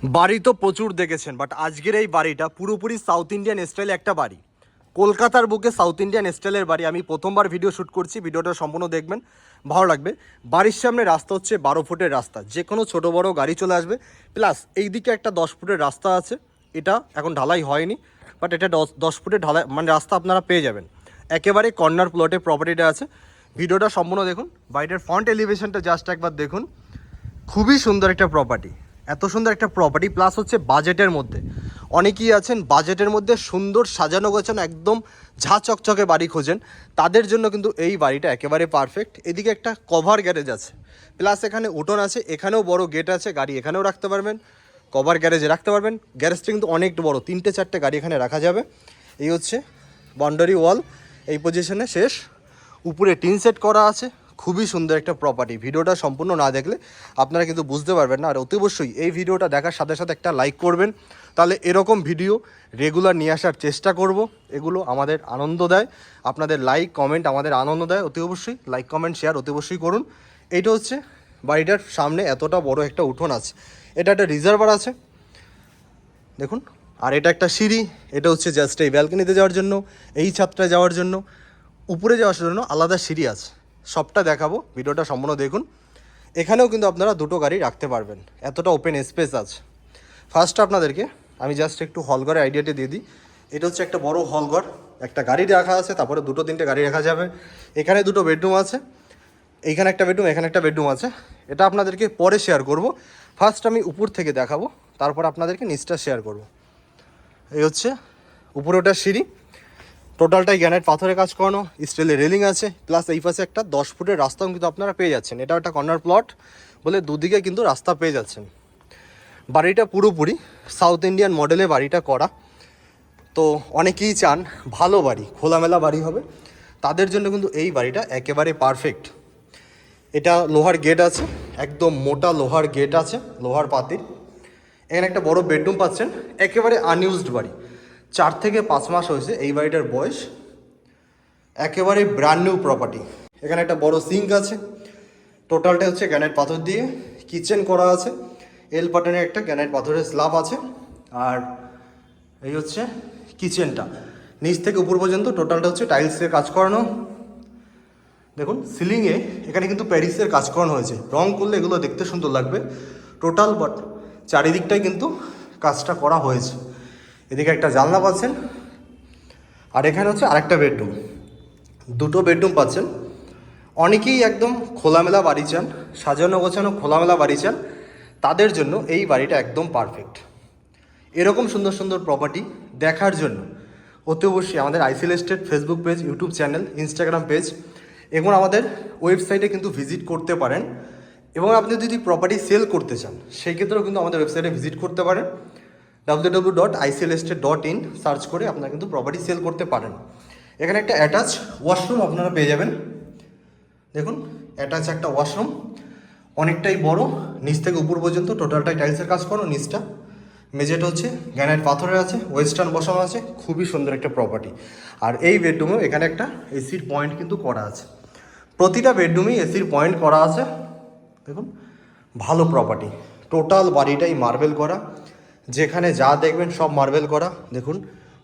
বাড়ি তো প্রচুর দেখেছেন, বাট আজকের এই বাড়িটা পুরোপুরি সাউথ ইন্ডিয়ান স্টাইলে একটা বাড়ি। কলকাতার বুকে সাউথ ইন্ডিয়ান স্টাইলের বাড়ি। আমি প্রথমবার ভিডিও শ্যুট করছি, ভিডিওটা সম্পূর্ণ দেখবেন, ভালো লাগবে। বাড়ির সামনে রাস্তা হচ্ছে 12 ফুটের রাস্তা, যে কোনো ছোটো বড়ো গাড়ি চলে আসবে। প্লাস এই দিকে একটা 10 ফুটের রাস্তা আছে, এটা এখন ঢালাই হয়নি, বাট এটা 10 ফুটের ঢালাই মানে রাস্তা আপনারা পেয়ে যাবেন। একেবারে কর্নার প্লটে প্রপার্টিটা আছে। ভিডিওটা সম্পূর্ণ দেখুন। বাড়িটার ফ্রন্ট এলিভেশনটা জাস্ট একবার দেখুন, খুবই সুন্দর একটা প্রপার্টি, এত সুন্দর একটা প্রপার্টি, প্লাস হচ্ছে বাজেটের মধ্যে। অনেকেই আছেন বাজেটের মধ্যে সুন্দর সাজানো গোছানো একদম ঝা চকচকে বাড়ি খোঁজেন, তাদের জন্য কিন্তু এই বাড়িটা একেবারে পারফেক্ট। এদিকে একটা কভার গ্যারেজ আছে, প্লাস এখানে উঠোন আছে, এখানেও বড় গেট আছে, গাড়ি এখানেও রাখতে পারবেন, কভার গ্যারেজে রাখতে পারবেন। গ্যারেজটা কিন্তু অনেক বড়, 3-4টে গাড়ি এখানে রাখা যাবে। এই হচ্ছে বাউন্ডারি ওয়াল, এই পজিশনে শেষ, উপরে টিন সেট করা আছে। খুবই সুন্দর একটা প্রপার্টি। ভিডিওটা সম্পূর্ণ না দেখলে আপনারা কিন্তু বুঝতে পারবেন না। আর অতি অবশ্যই এই ভিডিওটা দেখার সাথে সাথে একটা লাইক করবেন, তাহলে এরকম ভিডিও রেগুলার নিয়ে আসার চেষ্টা করব। এগুলো আমাদের আনন্দ দেয়, আপনাদের লাইক কমেন্ট আমাদের আনন্দ দেয়। অতি অবশ্যই লাইক কমেন্ট শেয়ার অতি অবশ্যই করুন। এইটা হচ্ছে বাড়িটার সামনে এতটা বড় একটা উঠোন আছে, এটা একটা রিজার্ভার আছে দেখুন। আর এটা একটা সিঁড়ি, এটা হচ্ছে জাস্ট এই ব্যালকনিতে যাওয়ার জন্য, এই ছাদটায় যাওয়ার জন্য, উপরে যাওয়ার জন্য আলাদা সিঁড়ি আছে। সবটা দেখাবো, ভিডিওটা সম্পূর্ণ দেখুন। এখানেও কিন্তু আপনারা দুটো গাড়ি রাখতে পারবেন, এতটা ওপেন স্পেস আছে। ফার্স্ট আপনাদেরকে আমি জাস্ট একটু হলঘরের আইডিয়াটা দিয়ে দিই। এটা হচ্ছে একটা বড় হলঘর, একটা গাড়ি রাখা আছে, তারপরে 2-3টে গাড়ি রাখা যাবে। এখানে 2টো বেডরুম আছে, এইখানে একটা বেডরুম, এখানে একটা বেডরুম আছে। এটা আপনাদেরকে পরে শেয়ার করব। ফার্স্ট আমি উপর থেকে দেখাবো, তারপর আপনাদেরকে নিচটা শেয়ার করব। এই হচ্ছে উপরে ওটা সিঁড়ি, টোটালটাই গ্রানাইট পাথরের কাজ করানো, স্টিলের রেলিং আছে, প্লাস এই পাশে একটা 10 ফুটের রাস্তাও কিন্তু আপনারা পেয়ে যাচ্ছেন। এটা একটা কর্নার প্লট বলে দুদিকে কিন্তু রাস্তা পেয়ে যাচ্ছেন। বাড়িটা পুরোপুরি সাউথ ইন্ডিয়ান মডেলে বাড়িটা করা, তো অনেকেই চান ভালো বাড়ি, খোলামেলা বাড়ি হবে, তাদের জন্য কিন্তু এই বাড়িটা একেবারে পারফেক্ট। এটা লোহার গেট আছে, একদম মোটা লোহার গেট আছে, লোহার পাতির। এখানে একটা বড় বেডরুম পাচ্ছেন, একেবারে আনইউজড বাড়ি, 4 থেকে 5 মাস হয়েছে এই বাড়িটার বয়স, একেবারে ব্র্যান্ড নিউ প্রপার্টি। এখানে একটা বড় সিঙ্ক আছে, টোটালটা হচ্ছে গ্রানাইট পাথর দিয়ে কিচেন করা আছে, এল প্যাটার্নের একটা গ্রানাইট পাথরের স্ল্যাব আছে। আর এই হচ্ছে কিচেনটা, নিচ থেকে উপর পর্যন্ত টোটালটা হচ্ছে টাইলসের কাজ করানো। দেখুন সিলিংয়ে এখানে কিন্তু প্যারিসের কাজ করানো হয়েছে, রং করলে এগুলো দেখতে সুন্দর লাগবে টোটাল, বাট চারিদিকটাই কিন্তু কাজটা করা হয়েছে। এদিকে একটা জানলা পাচ্ছেন, আর এখানে হচ্ছে আরেকটা বেডরুম, 2টো বেডরুম পাচ্ছেন। অনেকেই একদম খোলামেলা বাড়ি চান, সাজানো গোছানো খোলামেলা বাড়ি চান, তাদের জন্য এই বাড়িটা একদম পারফেক্ট। এরকম সুন্দর সুন্দর প্রপার্টি দেখার জন্য অতি অবশ্যই আমাদের ICL estate Facebook page, YouTube channel, Instagram page এবং আমাদের ওয়েবসাইটে কিন্তু ভিজিট করতে পারেন। এবং আপনি যদি প্রপার্টি সেল করতে চান সেই ক্ষেত্রেও কিন্তু আমাদের ওয়েবসাইটে ভিজিট করতে পারেন, www.iclestate.in সার্চ করে আপনারা কিন্তু প্রপার্টি সেল করতে পারেন। এখানে একটা অ্যাটাচ ওয়াশরুম আপনারা পেয়ে যাবেন, দেখুন অ্যাটাচ একটা ওয়াশরুম, অনেকটাই বড়, নিচ থেকে উপর পর্যন্ত টোটালটাই টাইলসের কাজ করো। নিচটা মেঝেটা হচ্ছে গ্রানাইট পাথরের আছে, ওয়েস্টার্ন বসানো আছে, খুবই সুন্দর একটা প্রপার্টি। আর এই বেডরুমেও এখানে একটা এসির পয়েন্ট কিন্তু করা আছে, প্রতিটা বেডরুমেই এসির পয়েন্ট করা আছে। দেখুন ভালো প্রপার্টি, টোটাল বাড়িটাই মার্বেল করা, যেখানে যা দেখবেন সব মার্বেল করা। দেখুন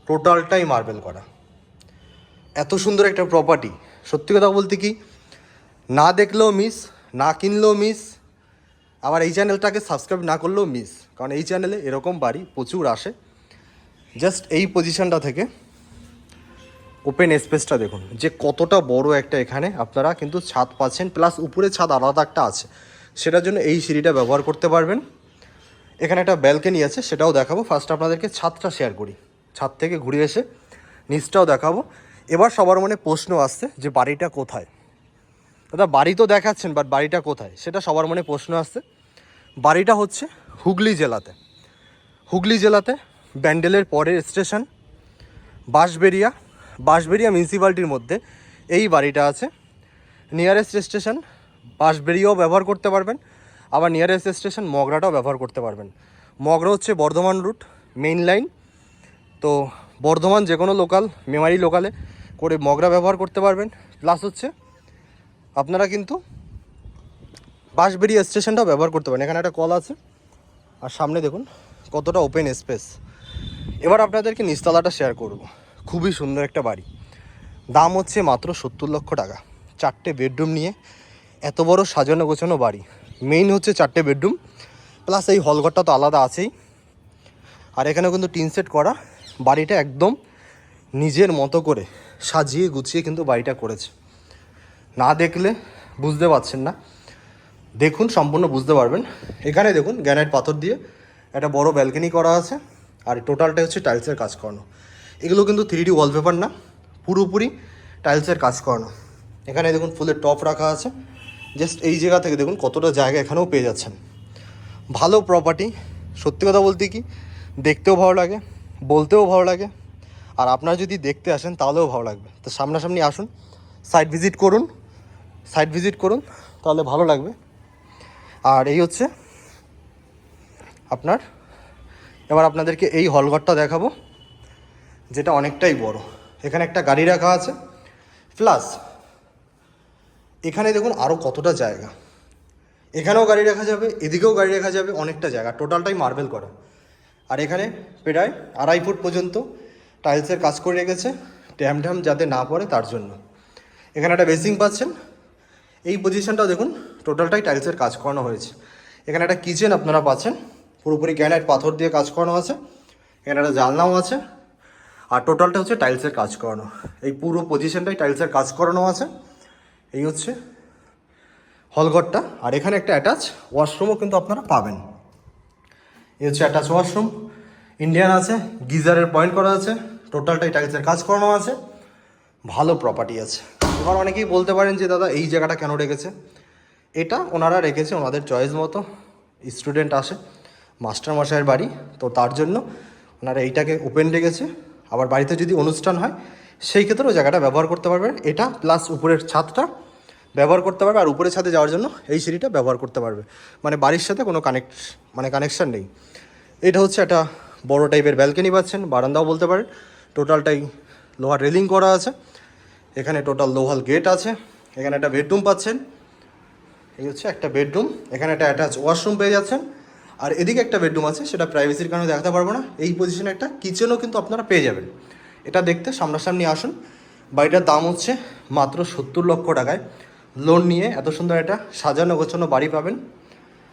টোটালটাই মার্বেল করা, এত সুন্দর একটা প্রপার্টি। সত্যি কথা বলতে কি, না দেখলেও মিস, না কিনলেও মিস, আবার এই চ্যানেলটাকে সাবস্ক্রাইব না করলেও মিস, কারণ এই চ্যানেলে এরকম বাড়ি প্রচুর আসে। জাস্ট এই পজিশনটা থেকে ওপেন স্পেসটা দেখুন যে কতটা বড় একটা, এখানে আপনারা কিন্তু ছাদ পাচ্ছেন, প্লাস উপরে ছাদ আলাদা একটা আছে, সেটার জন্য এই সিঁড়িটা ব্যবহার করতে পারবেন। এখানে একটা ব্যালকনি আছে, সেটাও দেখাবো। ফার্স্ট আপনাদেরকে ছাদটা শেয়ার করি, ছাদ থেকে ঘুরে এসে নিচটাও দেখাবো। এবার সবার মনে প্রশ্ন আসছে যে বাড়িটা কোথায়, দাদা বাড়ি তো দেখাচ্ছেন বাট বাড়িটা কোথায়, সেটা সবার মনে প্রশ্ন আসছে। বাড়িটা হচ্ছে হুগলি জেলাতে, হুগলি জেলাতে ব্যান্ডেলের পরের স্টেশন বাঁশবেড়িয়া, বাঁশবেড়িয়া মিউনিসিপ্যালিটির মধ্যে এই বাড়িটা আছে। নিয়ারেস্ট স্টেশন বাঁশবেড়িয়াও ব্যবহার করতে পারবেন, আবার নিয়ারেস্ট স্টেশন মগরাটাও ব্যবহার করতে পারবেন। মগরা হচ্ছে বর্ধমান রুট মেইন লাইন, তো বর্ধমান যে কোনো লোকাল, মেমারি লোকালে করে মগরা ব্যবহার করতে পারবেন। প্লাস হচ্ছে আপনারা কিন্তু বাঁশবেড়িয়া স্টেশনটাও ব্যবহার করতে পারেন। এখানে একটা কল আছে, আর সামনে দেখুন কতটা ওপেন স্পেস। এবার আপনাদেরকে নিচতলাটা শেয়ার করব। খুবই সুন্দর একটা বাড়ি, দাম হচ্ছে মাত্র 70 লক্ষ টাকা। 4টে বেডরুম নিয়ে এত বড় সাজানো গোছানো বাড়ি। মেইন হচ্ছে 4টে বেডরুম প্লাস এই হলঘরটা তো আলাদা আছেই। আর এখানেও কিন্তু টিন সেট করা। বাড়িটা একদম নিজের মতো করে সাজিয়ে গুছিয়ে কিন্তু বাড়িটা করেছে। না দেখলে বুঝতে পারছেন না, দেখুন সম্পূর্ণ বুঝতে পারবেন। এখানে দেখুন গ্রানাইট পাথর দিয়ে একটা বড় ব্যালকনি করা আছে। আর টোটালটা হচ্ছে টাইলসের কাজ করানো। এগুলো কিন্তু 3D ওয়ালপেপার না, পুরোপুরি টাইলসের কাজ করানো। এখানে দেখুন ফুলের টপ রাখা আছে। জাস্ট এই জায়গা থেকে দেখুন কতটা জায়গা এখানেও পেয়ে যাচ্ছেন। ভালো প্রপার্টি। সত্যি কথা বলতে কি, দেখতেও ভালো লাগে, বলতেও ভালো লাগে। আর আপনারা যদি দেখতে আসেন তাহলেও ভালো লাগবে। তো সামনাসামনি আসুন, সাইট ভিজিট করুন, তাহলে ভালো লাগবে। আর এই হচ্ছে আপনার, এবার আপনাদেরকে এই হলঘরটা দেখাবো, যেটা অনেকটাই বড়। এখানে একটা গাড়ি রাখা আছে, প্লাস এখানে দেখুন আরও কতটা জায়গা। এখানেও গাড়ি রাখা যাবে, এদিকেও গাড়ি রাখা যাবে, অনেকটা জায়গা। টোটালটাই মার্বেল করা। আর এখানে প্রায় 2.5 ফুট পর্যন্ত টাইলসের কাজ করে রেখেছে, ড্যাম যাতে না পড়ে তার জন্য। এখানে একটা বেসিং পাচ্ছেন। এই পজিশনটাও দেখুন টোটালটাই টাইলসের কাজ করানো হয়েছে। এখানে একটা কিচেন আপনারা পাচ্ছেন, পুরোপুরি গ্রানাইট পাথর দিয়ে কাজ করানো আছে। এখানে একটা জানলাও আছে। আর টোটালটা হচ্ছে টাইলসের কাজ করানো। এই পুরো পজিশনটাই টাইলসের কাজ করানো আছে। এই হচ্ছে হলঘরটা। আর এখানে একটা অ্যাটাচ ওয়াশরুমও কিন্তু আপনারা পাবেন। এই হচ্ছে অ্যাটাচ ওয়াশরুম, ইন্ডিয়ান আছে, গিজারের পয়েন্ট করা আছে, টোটালটাই টাইলসের কাজ করানো আছে। ভালো প্রপার্টি আছে। এবার অনেকেই বলতে পারেন যে দাদা এই জায়গাটা কেন রেখেছে। এটা ওনারা রেখেছে ওনাদের চয়েস মতো। স্টুডেন্ট আসে, মাস্টারমশাইয়ের বাড়ি, তো তার জন্য ওনারা এইটাকে ওপেন রেখেছে। আবার বাড়িতে যদি অনুষ্ঠান হয় সেই ক্ষেত্রেও জায়গাটা ব্যবহার করতে পারবে। এটা প্লাস উপরের ছাদটা ব্যবহার করতে পারবে। আর উপরের ছাদে যাওয়ার জন্য এই সিঁড়িটা ব্যবহার করতে পারবে। মানে বাড়ির সাথে কোনো কানেকশান নেই। এটা হচ্ছে একটা বড় টাইপের ব্যালকনি পাচ্ছেন, বারান্দাও বলতে পারেন। টোটালটাই লোহার রেলিং করা আছে। এখানে টোটাল লোহার গেট আছে। এখানে একটা বেডরুম পাচ্ছেন। এই হচ্ছে একটা বেডরুম। এখানে একটা অ্যাটাচ ওয়াশরুম পেয়ে যাচ্ছেন। আর এদিকে একটা বেডরুম আছে, সেটা প্রাইভেসির কারণে দেখাতে পারবো না। এই পজিশনে একটা কিচেনও কিন্তু আপনারা পেয়ে যাবেন। এটা দেখতে সামনাসামনি আসুন। বাড়িটার দাম হচ্ছে মাত্র 70 লক্ষ টাকায়। লোন নিয়ে এত সুন্দর একটা সাজানো গোছানো বাড়ি পাবেন।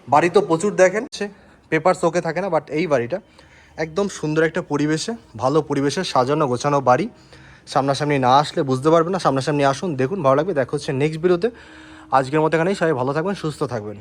বাড়ি তো প্রচুর দেখেন, সে পেপার শোকে থাকে না, বাট এই বাড়িটা একদম সুন্দর একটা পরিবেশে, ভালো পরিবেশে সাজানো গোছানো বাড়ি। সামনাসামনি না আসলে বুঝতে পারবেন না। সামনাসামনি আসুন, দেখুন, ভালো লাগবে। দেখা হচ্ছে নেক্সট ভিডিওতে। আজকের মতো এখানেই। সবাই ভালো থাকবেন, সুস্থ থাকবেন।